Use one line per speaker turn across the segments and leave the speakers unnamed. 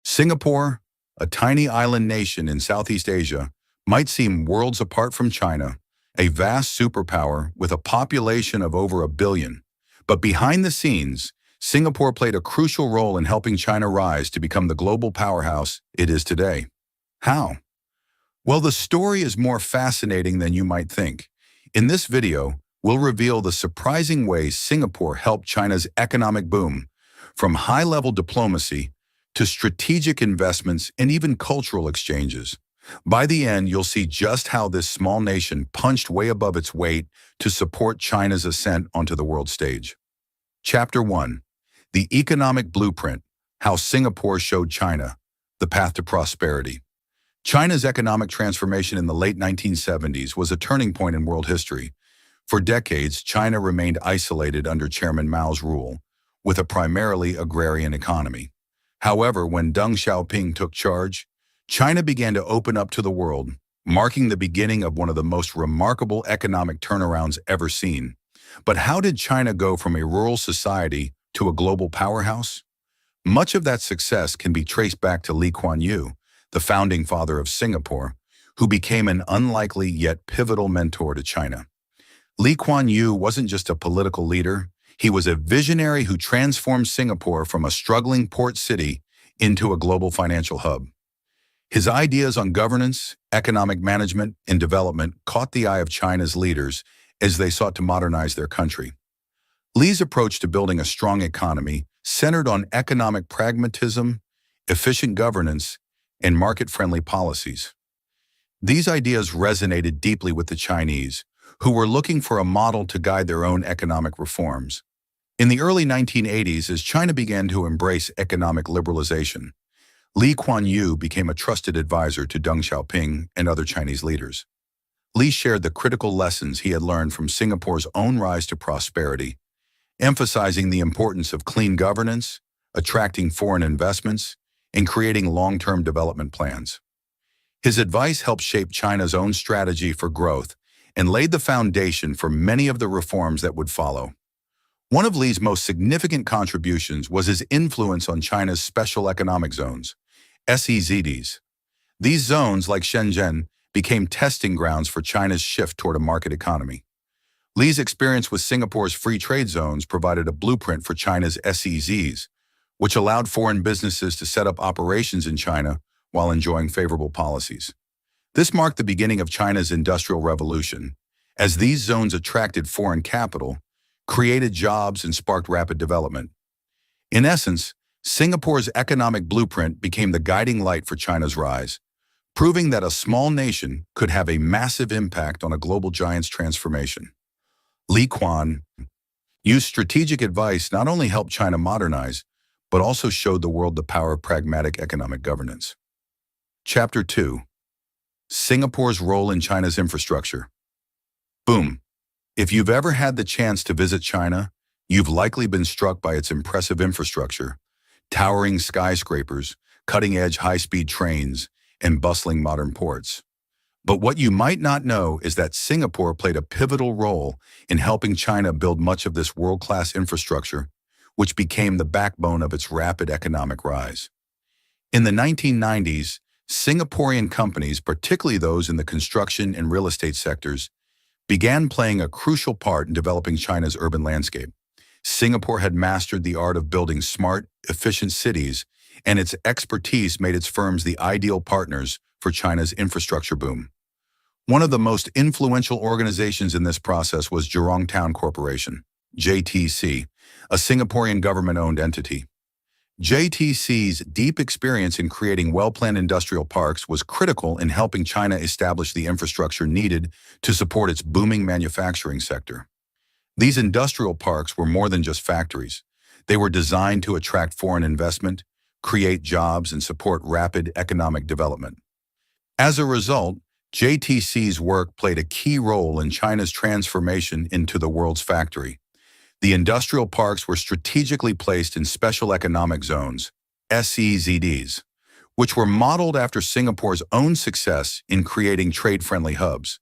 Singapore, a tiny island nation in Southeast Asia, might seem worlds apart from China, a vast superpower with a population of over 1 billion. But behind the scenes, Singapore played a crucial role in helping China rise to become the global powerhouse it is today. How? Well, the story is more fascinating than you might think. In this video, we'll reveal the surprising ways Singapore helped China's economic boom, from high-level diplomacy to strategic investments and even cultural exchanges. By the end, you'll see just how this small nation punched way above its weight to support China's ascent onto the world stage. Chapter 1. The Economic Blueprint: How Singapore Showed China the Path to Prosperity. China's economic transformation in the late 1970s was a turning point in world history. For decades, China remained isolated under Chairman Mao's rule, with a primarily agrarian economy. However, when Deng Xiaoping took charge, China began to open up to the world, marking the beginning of one of the most remarkable economic turnarounds ever seen. But how did China go from a rural society to a global powerhouse? Much of that success can be traced back to Lee Kuan Yew, the founding father of Singapore, who became an unlikely yet pivotal mentor to China. Lee Kuan Yew wasn't just a political leader. He was a visionary who transformed Singapore from a struggling port city into a global financial hub. His ideas on governance, economic management, and development caught the eye of China's leaders as they sought to modernize their country. Lee's approach to building a strong economy centered on economic pragmatism, efficient governance, and market-friendly policies. These ideas resonated deeply with the Chinese, who were looking for a model to guide their own economic reforms. In the early 1980s, as China began to embrace economic liberalization, Lee Kuan Yew became a trusted advisor to Deng Xiaoping and other Chinese leaders. Lee shared the critical lessons he had learned from Singapore's own rise to prosperity, emphasizing the importance of clean governance, attracting foreign investments, and creating long-term development plans. His advice helped shape China's own strategy for growth and laid the foundation for many of the reforms that would follow. One of Lee's most significant contributions was his influence on China's special economic zones, SEZDs. These zones, like Shenzhen, became testing grounds for China's shift toward a market economy. Lee's experience with Singapore's free trade zones provided a blueprint for China's SEZs, which allowed foreign businesses to set up operations in China while enjoying favorable policies. This marked the beginning of China's Industrial Revolution, as these zones attracted foreign capital, created jobs, and sparked rapid development. In essence, Singapore's economic blueprint became the guiding light for China's rise, proving that a small nation could have a massive impact on a global giant's transformation. Lee Kuan Yew's strategic advice not only helped China modernize, but also showed the world the power of pragmatic economic governance. Chapter 2. Singapore's Role in China's Infrastructure. Boom. If you've ever had the chance to visit China, you've likely been struck by its impressive infrastructure: towering skyscrapers, cutting-edge high-speed trains, and bustling modern ports. But what you might not know is that Singapore played a pivotal role in helping China build much of this world-class infrastructure, which became the backbone of its rapid economic rise. In the 1990s, Singaporean companies, particularly those in the construction and real estate sectors, began playing a crucial part in developing China's urban landscape. Singapore had mastered the art of building smart, efficient cities, and its expertise made its firms the ideal partners for China's infrastructure boom. One of the most influential organizations in this process was Jurong Town Corporation, JTC, a Singaporean government-owned entity. JTC's deep experience in creating well-planned industrial parks was critical in helping China establish the infrastructure needed to support its booming manufacturing sector. These industrial parks were more than just factories. They were designed to attract foreign investment, create jobs, and support rapid economic development. As a result, JTC's work played a key role in China's transformation into the world's factory. The industrial parks were strategically placed in special economic zones, SEZDs, which were modeled after Singapore's own success in creating trade-friendly hubs.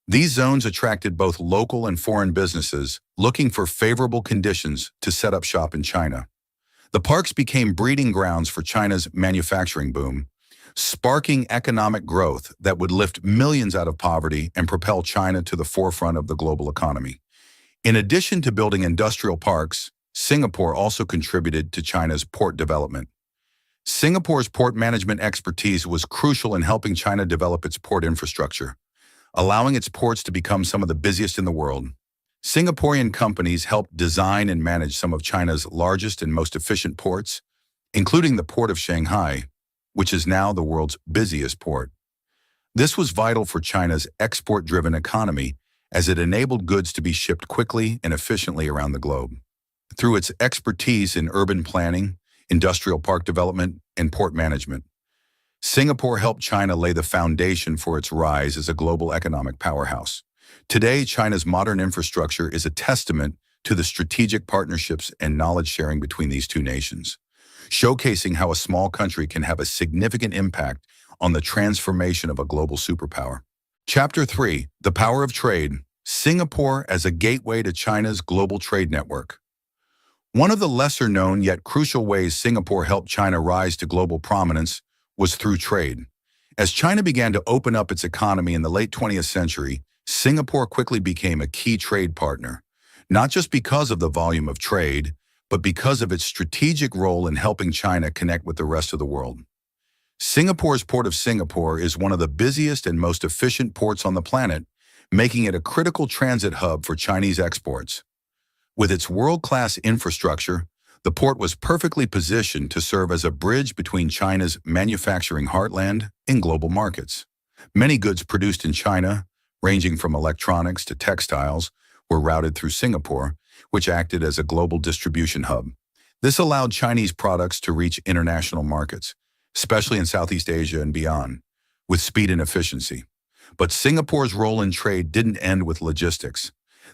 These zones attracted both local and foreign businesses looking for favorable conditions to set up shop in China. The parks became breeding grounds for China's manufacturing boom, sparking economic growth that would lift millions out of poverty and propel China to the forefront of the global economy. In addition to building industrial parks, Singapore also contributed to China's port development. Singapore's port management expertise was crucial in helping China develop its port infrastructure, allowing its ports to become some of the busiest in the world. Singaporean companies helped design and manage some of China's largest and most efficient ports, including the Port of Shanghai, which is now the world's busiest port. This was vital for China's export-driven economy as it enabled goods to be shipped quickly and efficiently around the globe. Through its expertise in urban planning, industrial park development, and port management, Singapore helped China lay the foundation for its rise as a global economic powerhouse. Today, China's modern infrastructure is a testament to the strategic partnerships and knowledge sharing between these two nations, showcasing how a small country can have a significant impact on the transformation of a global superpower. Chapter 3: The Power of Trade. Singapore as a gateway to China's global trade network. One of the lesser-known yet crucial ways Singapore helped China rise to global prominence was through trade. As China began to open up its economy in the late 20th century, Singapore quickly became a key trade partner, not just because of the volume of trade, but because of its strategic role in helping China connect with the rest of the world. Singapore's Port of Singapore is one of the busiest and most efficient ports on the planet, making it a critical transit hub for Chinese exports. With its world-class infrastructure, the port was perfectly positioned to serve as a bridge between China's manufacturing heartland and global markets. Many goods produced in China, ranging from electronics to textiles, were routed through Singapore, which acted as a global distribution hub. This allowed Chinese products to reach international markets, especially in Southeast Asia and beyond, with speed and efficiency. But Singapore's role in trade didn't end with logistics.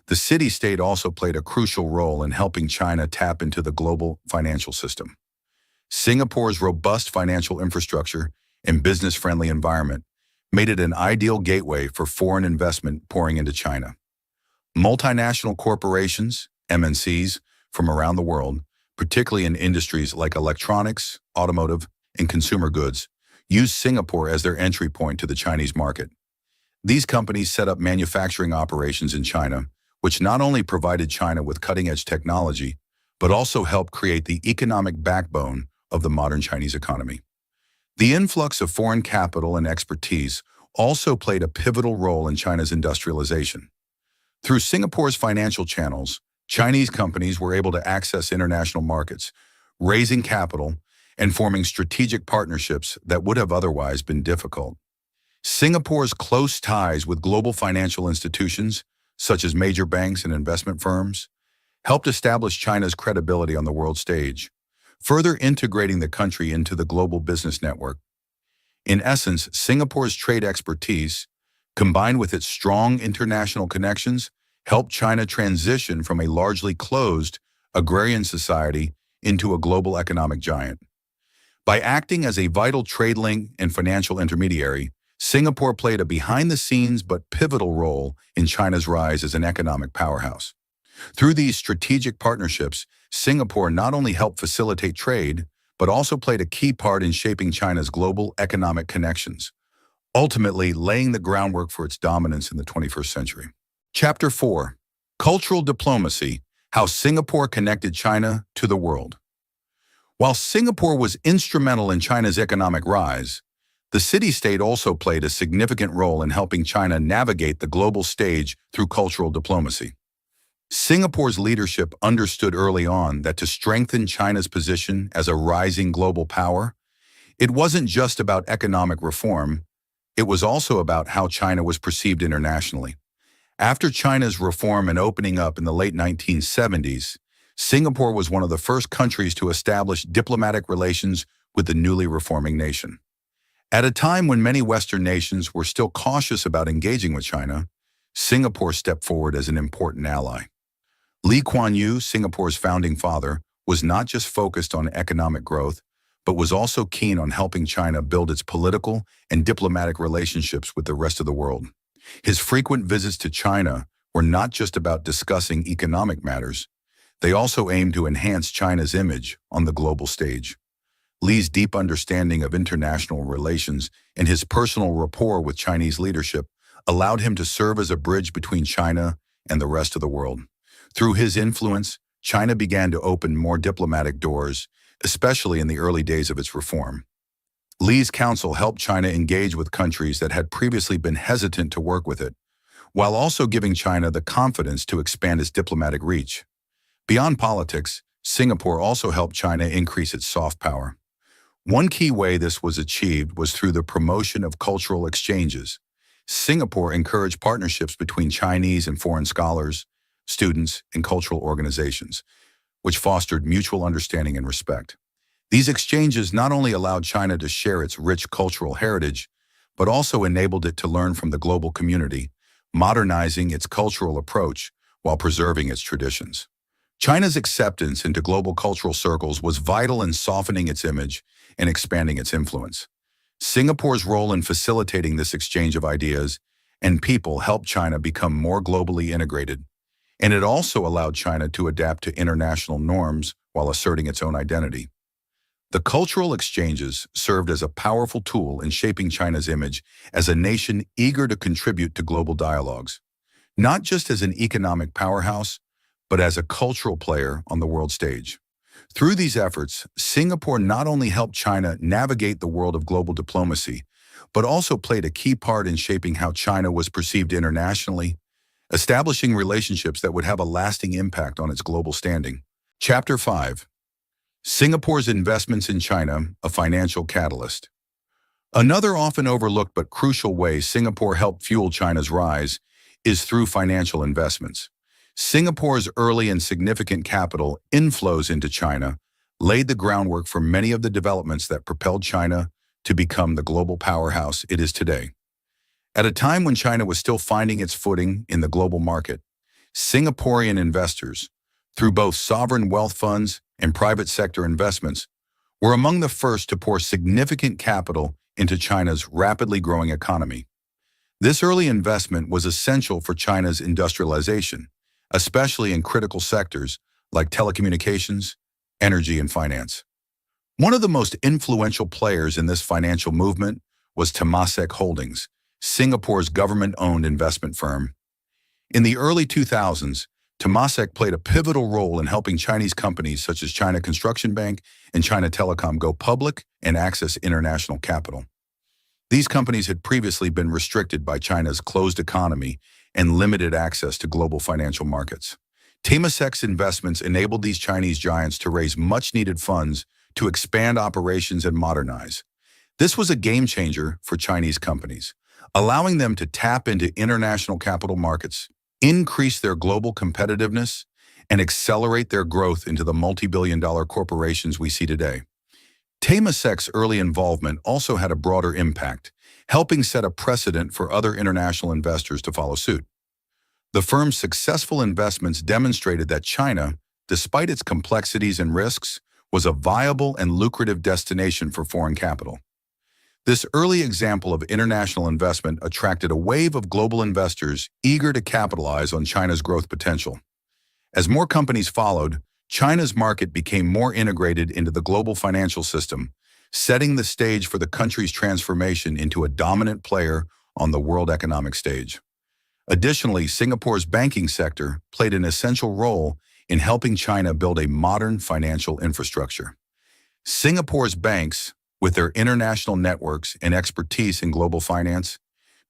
The city-state also played a crucial role in helping China tap into the global financial system. Singapore's robust financial infrastructure and business-friendly environment made it an ideal gateway for foreign investment pouring into China. Multinational corporations, MNCs, from around the world, particularly in industries like electronics, automotive, and consumer goods, used Singapore as their entry point to the Chinese market. These companies set up manufacturing operations in China, which not only provided China with cutting-edge technology, but also helped create the economic backbone of the modern Chinese economy. The influx of foreign capital and expertise also played a pivotal role in China's industrialization. Through Singapore's financial channels, Chinese companies were able to access international markets, raising capital and forming strategic partnerships that would have otherwise been difficult. Singapore's close ties with global financial institutions, such as major banks and investment firms, helped establish China's credibility on the world stage, further integrating the country into the global business network. In essence, Singapore's trade expertise, combined with its strong international connections, helped China transition from a largely closed agrarian society into a global economic giant. By acting as a vital trade link and financial intermediary, Singapore played a behind-the-scenes but pivotal role in China's rise as an economic powerhouse. Through these strategic partnerships, Singapore not only helped facilitate trade, but also played a key part in shaping China's global economic connections, ultimately laying the groundwork for its dominance in the 21st century. Chapter 4: Cultural Diplomacy: How Singapore Connected China to the World. While Singapore was instrumental in China's economic rise, the city-state also played a significant role in helping China navigate the global stage through cultural diplomacy. Singapore's leadership understood early on that to strengthen China's position as a rising global power, it wasn't just about economic reform, it was also about how China was perceived internationally. After China's reform and opening up in the late 1970s, Singapore was one of the first countries to establish diplomatic relations with the newly reforming nation. At a time when many Western nations were still cautious about engaging with China, Singapore stepped forward as an important ally. Lee Kuan Yew, Singapore's founding father, was not just focused on economic growth, but was also keen on helping China build its political and diplomatic relationships with the rest of the world. His frequent visits to China were not just about discussing economic matters. They also aimed to enhance China's image on the global stage. Li's deep understanding of international relations and his personal rapport with Chinese leadership allowed him to serve as a bridge between China and the rest of the world. Through his influence, China began to open more diplomatic doors, especially in the early days of its reform. Li's counsel helped China engage with countries that had previously been hesitant to work with it, while also giving China the confidence to expand its diplomatic reach. Beyond politics, Singapore also helped China increase its soft power. One key way this was achieved was through the promotion of cultural exchanges. Singapore encouraged partnerships between Chinese and foreign scholars, students, and cultural organizations, which fostered mutual understanding and respect. These exchanges not only allowed China to share its rich cultural heritage, but also enabled it to learn from the global community, modernizing its cultural approach while preserving its traditions. China's acceptance into global cultural circles was vital in softening its image and expanding its influence. Singapore's role in facilitating this exchange of ideas and people helped China become more globally integrated, and it also allowed China to adapt to international norms while asserting its own identity. The cultural exchanges served as a powerful tool in shaping China's image as a nation eager to contribute to global dialogues, not just as an economic powerhouse, but as a cultural player on the world stage. Through these efforts, Singapore not only helped China navigate the world of global diplomacy, but also played a key part in shaping how China was perceived internationally, establishing relationships that would have a lasting impact on its global standing. Chapter 5. Singapore's investments in China, a financial catalyst. Another often overlooked but crucial way Singapore helped fuel China's rise is through financial investments. Singapore's early and significant capital inflows into China laid the groundwork for many of the developments that propelled China to become the global powerhouse it is today. At a time when China was still finding its footing in the global market, Singaporean investors, through both sovereign wealth funds and private sector investments, were among the first to pour significant capital into China's rapidly growing economy. This early investment was essential for China's industrialization, especially in critical sectors like telecommunications, energy, and finance. One of the most influential players in this financial movement was Temasek Holdings, Singapore's government-owned investment firm. In the early 2000s, Temasek played a pivotal role in helping Chinese companies such as China Construction Bank and China Telecom go public and access international capital. These companies had previously been restricted by China's closed economy and limited access to global financial markets. Temasek's investments enabled these Chinese giants to raise much-needed funds to expand operations and modernize. This was a game-changer for Chinese companies, allowing them to tap into international capital markets, increase their global competitiveness, and accelerate their growth into the multi-billion-dollar corporations we see today. Temasek's early involvement also had a broader impact, helping set a precedent for other international investors to follow suit. The firm's successful investments demonstrated that China, despite its complexities and risks, was a viable and lucrative destination for foreign capital. This early example of international investment attracted a wave of global investors eager to capitalize on China's growth potential. As more companies followed, China's market became more integrated into the global financial system, setting the stage for the country's transformation into a dominant player on the world economic stage. Additionally, Singapore's banking sector played an essential role in helping China build a modern financial infrastructure. Singapore's banks, with their international networks and expertise in global finance,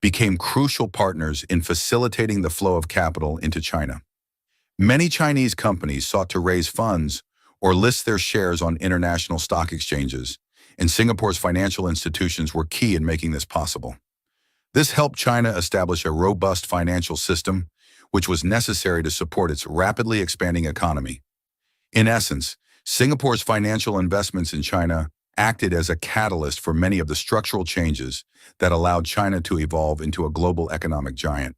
became crucial partners in facilitating the flow of capital into China. Many Chinese companies sought to raise funds or list their shares on international stock exchanges, and Singapore's financial institutions were key in making this possible. This helped China establish a robust financial system, which was necessary to support its rapidly expanding economy. In essence, Singapore's financial investments in China acted as a catalyst for many of the structural changes that allowed China to evolve into a global economic giant.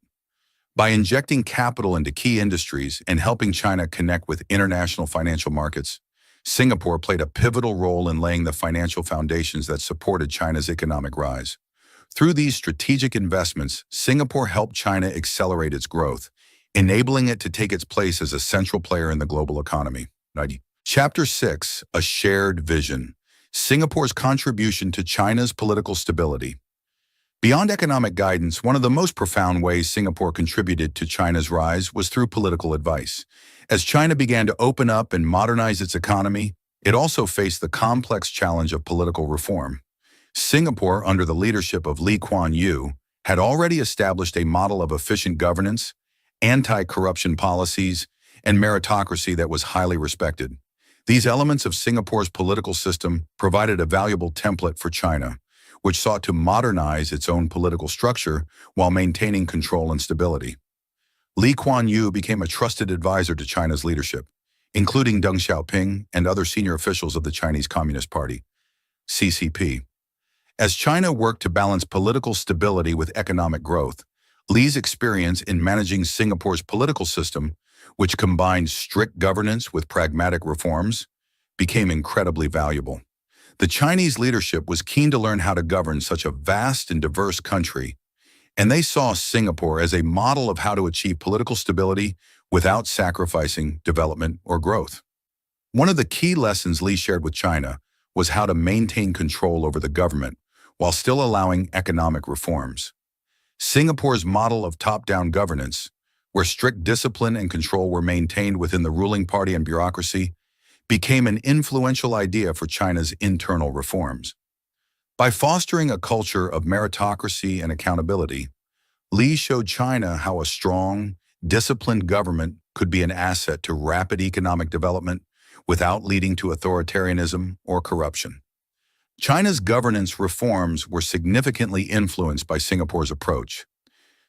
By injecting capital into key industries and helping China connect with international financial markets, Singapore played a pivotal role in laying the financial foundations that supported China's economic rise. Through these strategic investments, Singapore helped China accelerate its growth, enabling it to take its place as a central player in the global economy. Chapter 6, A Shared Vision. Singapore's contribution to China's political stability. Beyond economic guidance, one of the most profound ways Singapore contributed to China's rise was through political advice. As China began to open up and modernize its economy, it also faced the complex challenge of political reform. Singapore, under the leadership of Lee Kuan Yew, had already established a model of efficient governance, anti-corruption policies, and meritocracy that was highly respected. These elements of Singapore's political system provided a valuable template for China, which sought to modernize its own political structure while maintaining control and stability. Lee Kuan Yew became a trusted advisor to China's leadership, including Deng Xiaoping and other senior officials of the Chinese Communist Party, CCP. As China worked to balance political stability with economic growth, Lee's experience in managing Singapore's political system, which combined strict governance with pragmatic reforms, became incredibly valuable. The Chinese leadership was keen to learn how to govern such a vast and diverse country, and they saw Singapore as a model of how to achieve political stability without sacrificing development or growth. One of the key lessons Lee shared with China was how to maintain control over the government while still allowing economic reforms. Singapore's model of top-down governance, where strict discipline and control were maintained within the ruling party and bureaucracy, became an influential idea for China's internal reforms. By fostering a culture of meritocracy and accountability, Lee showed China how a strong, disciplined government could be an asset to rapid economic development without leading to authoritarianism or corruption. China's governance reforms were significantly influenced by Singapore's approach.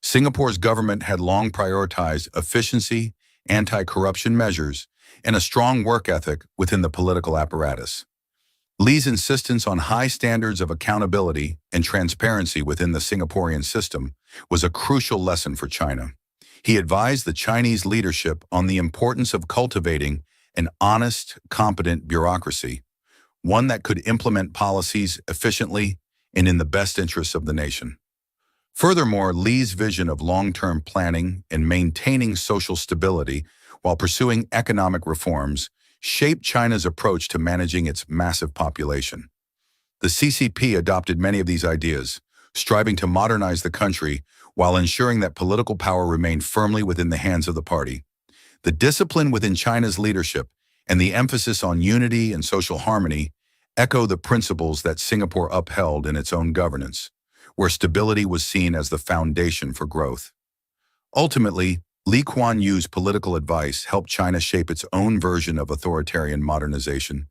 Singapore's government had long prioritized efficiency, anti-corruption measures, and a strong work ethic within the political apparatus. Lee's insistence on high standards of accountability and transparency within the Singaporean system was a crucial lesson for China. He advised the Chinese leadership on the importance of cultivating an honest, competent bureaucracy, one that could implement policies efficiently and in the best interests of the nation. Furthermore, Lee's vision of long-term planning and maintaining social stability while pursuing economic reforms shaped China's approach to managing its massive population. The CCP adopted many of these ideas, striving to modernize the country while ensuring that political power remained firmly within the hands of the party. The discipline within China's leadership and the emphasis on unity and social harmony echo the principles that Singapore upheld in its own governance, where stability was seen as the foundation for growth. Ultimately, Lee Kuan Yew's political advice helped China shape its own version of authoritarian modernization,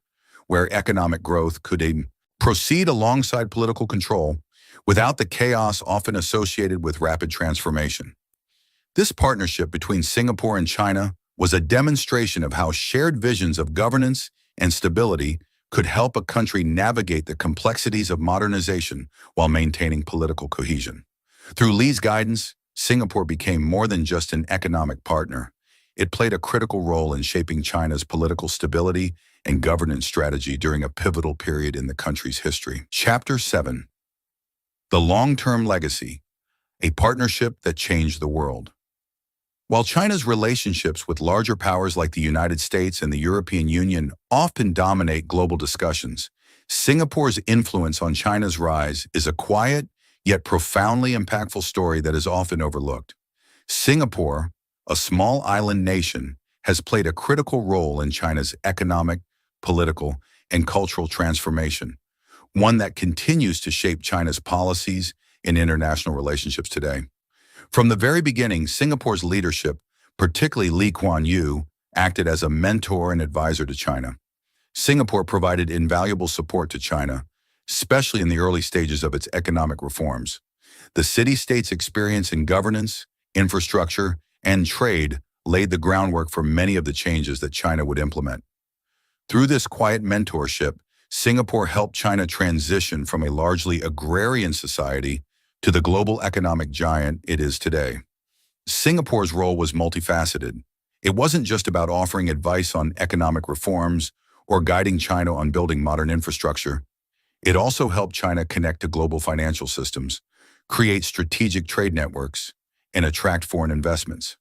where economic growth could proceed alongside political control without the chaos often associated with rapid transformation. This partnership between Singapore and China was a demonstration of how shared visions of governance and stability could help a country navigate the complexities of modernization while maintaining political cohesion. Through Lee's guidance, Singapore became more than just an economic partner. It played a critical role in shaping China's political stability and governance strategy during a pivotal period in the country's history. Chapter 7. The Long-Term Legacy, a partnership that changed the world. While China's relationships with larger powers like the United States and the European Union often dominate global discussions, Singapore's influence on China's rise is a quiet yet profoundly impactful story that is often overlooked. Singapore, a small island nation, has played a critical role in China's economic, political, and cultural transformation, one that continues to shape China's policies and international relationships today. From the very beginning, Singapore's leadership, particularly Lee Kuan Yew, acted as a mentor and advisor to China. Singapore provided invaluable support to China, especially in the early stages of its economic reforms. The city-state's experience in governance, infrastructure, and trade laid the groundwork for many of the changes that China would implement. Through this quiet mentorship, Singapore helped China transition from a largely agrarian society to the global economic giant it is today. Singapore's role was multifaceted. It wasn't just about offering advice on economic reforms or guiding China on building modern infrastructure. It also helped China connect to global financial systems, create strategic trade networks, and attract foreign investments.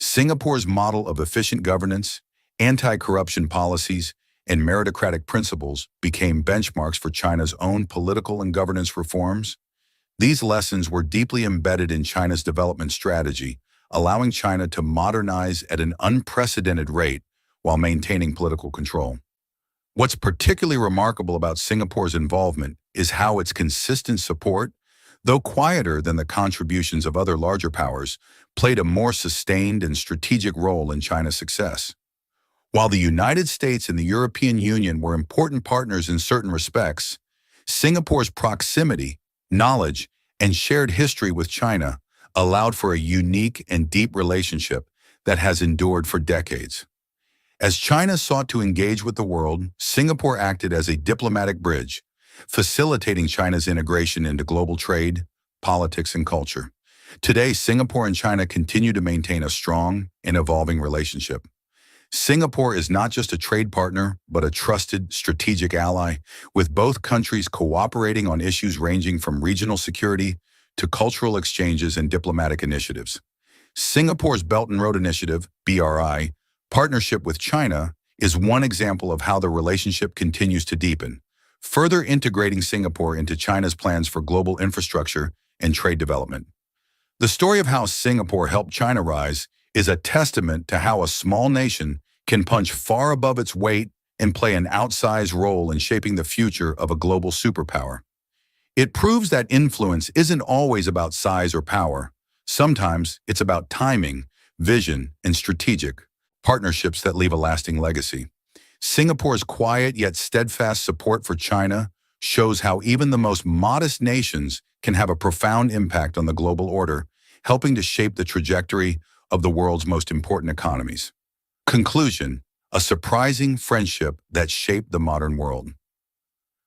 Singapore's model of efficient governance, anti-corruption policies, and meritocratic principles became benchmarks for China's own political and governance reforms. These lessons were deeply embedded in China's development strategy, allowing China to modernize at an unprecedented rate while maintaining political control. What's particularly remarkable about Singapore's involvement is how its consistent support, though quieter than the contributions of other larger powers, played a more sustained and strategic role in China's success. While the United States and the European Union were important partners in certain respects, Singapore's proximity, knowledge, and shared history with China allowed for a unique and deep relationship that has endured for decades. As China sought to engage with the world, Singapore acted as a diplomatic bridge, facilitating China's integration into global trade, politics, and culture. Today, Singapore and China continue to maintain a strong and evolving relationship. Singapore is not just a trade partner, but a trusted strategic ally, with both countries cooperating on issues ranging from regional security to cultural exchanges and diplomatic initiatives. Singapore's Belt and Road Initiative, BRI, partnership with China is one example of how the relationship continues to deepen, further integrating Singapore into China's plans for global infrastructure and trade development. The story of how Singapore helped China rise is a testament to how a small nation can punch far above its weight and play an outsized role in shaping the future of a global superpower. It proves that influence isn't always about size or power. Sometimes it's about timing, vision, and strategic partnerships that leave a lasting legacy. Singapore's quiet yet steadfast support for China shows how even the most modest nations can have a profound impact on the global order, helping to shape the trajectory of the world's most important economies. Conclusion: a surprising friendship that shaped the modern world.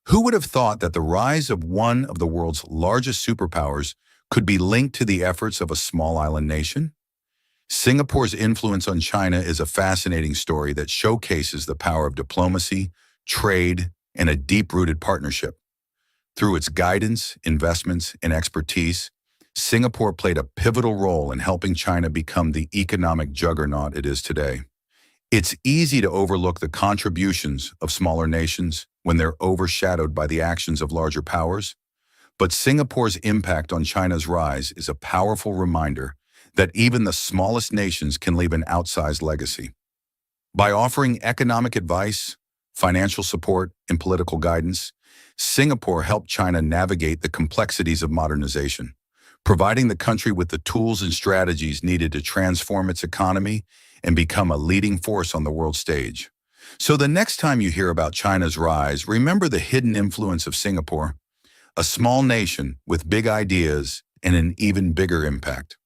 Who would have thought that the rise of one of the world's largest superpowers could be linked to the efforts of a small island nation? Singapore's influence on China is a fascinating story that showcases the power of diplomacy, trade, and a deep-rooted partnership. Through its guidance, investments, and expertise, Singapore played a pivotal role in helping China become the economic juggernaut it is today. It's easy to overlook the contributions of smaller nations when they're overshadowed by the actions of larger powers, but Singapore's impact on China's rise is a powerful reminder that even the smallest nations can leave an outsized legacy. By offering economic advice, financial support, and political guidance, Singapore helped China navigate the complexities of modernization, providing the country with the tools and strategies needed to transform its economy and become a leading force on the world stage. So the next time you hear about China's rise, remember the hidden influence of Singapore, a small nation with big ideas and an even bigger impact.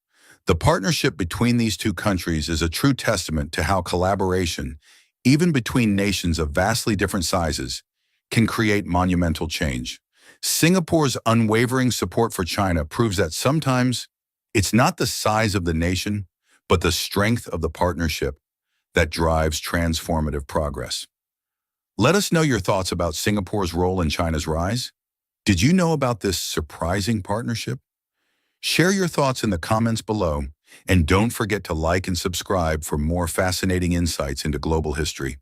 The partnership between these two countries is a true testament to how collaboration, even between nations of vastly different sizes, can create monumental change. Singapore's unwavering support for China proves that sometimes it's not the size of the nation, but the strength of the partnership that drives transformative progress. Let us know your thoughts about Singapore's role in China's rise. Did you know about this surprising partnership? Share your thoughts in the comments below, and don't forget to like and subscribe for more fascinating insights into global history.